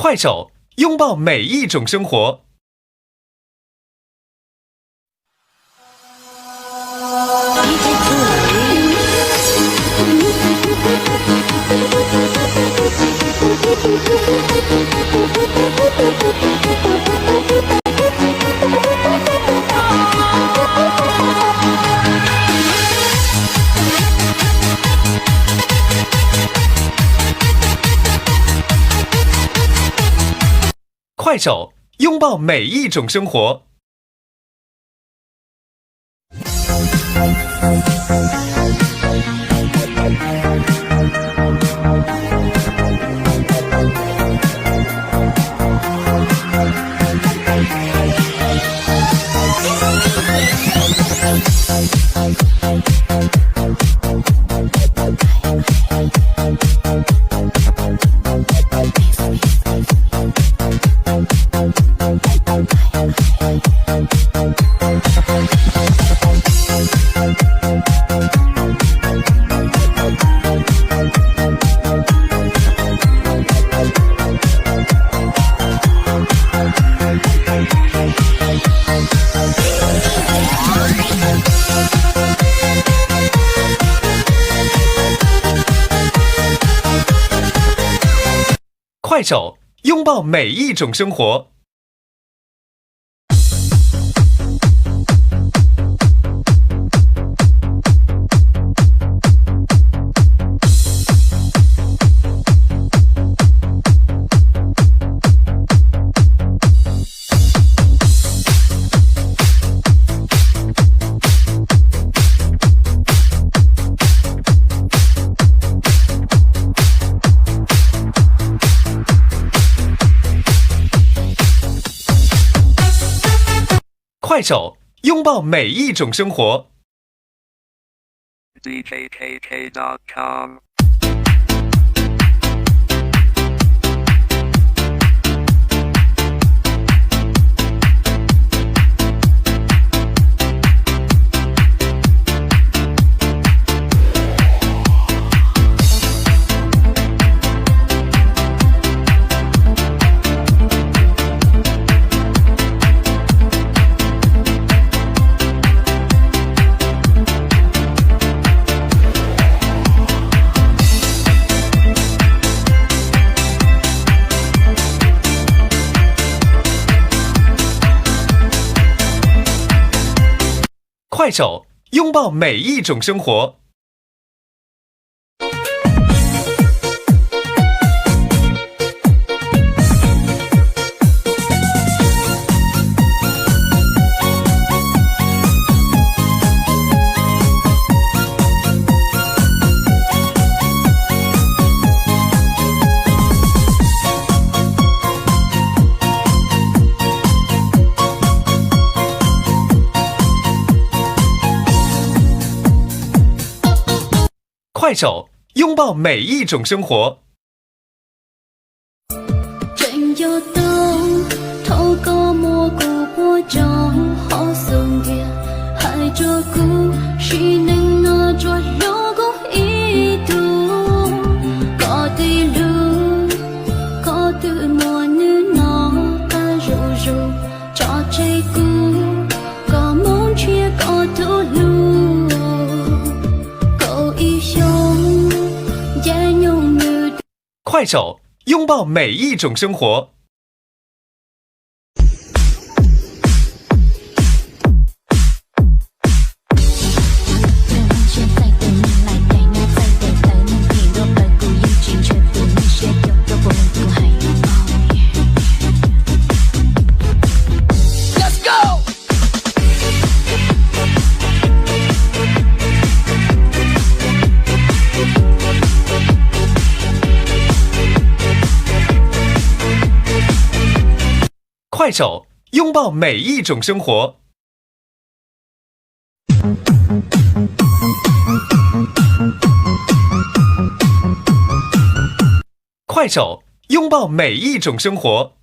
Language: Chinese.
快手，拥抱每一种生活。快手，拥抱每一种生活。快手，拥抱每一种生活。快手，拥抱每一种生活。DJKK.com快手，拥抱每一种生活。快手，拥抱每一种生活。正要當透過蘑菇播種可送嘅係做故事令我做logo itu có đi lưu có từ mùa như nó ta rủ rủ cho chơi cũ có muốn chia có thu lưu cậu yêu sông giá nhung như 快手，拥抱每一种生活。快手，拥抱每一种生活。快手，拥抱每一种生活。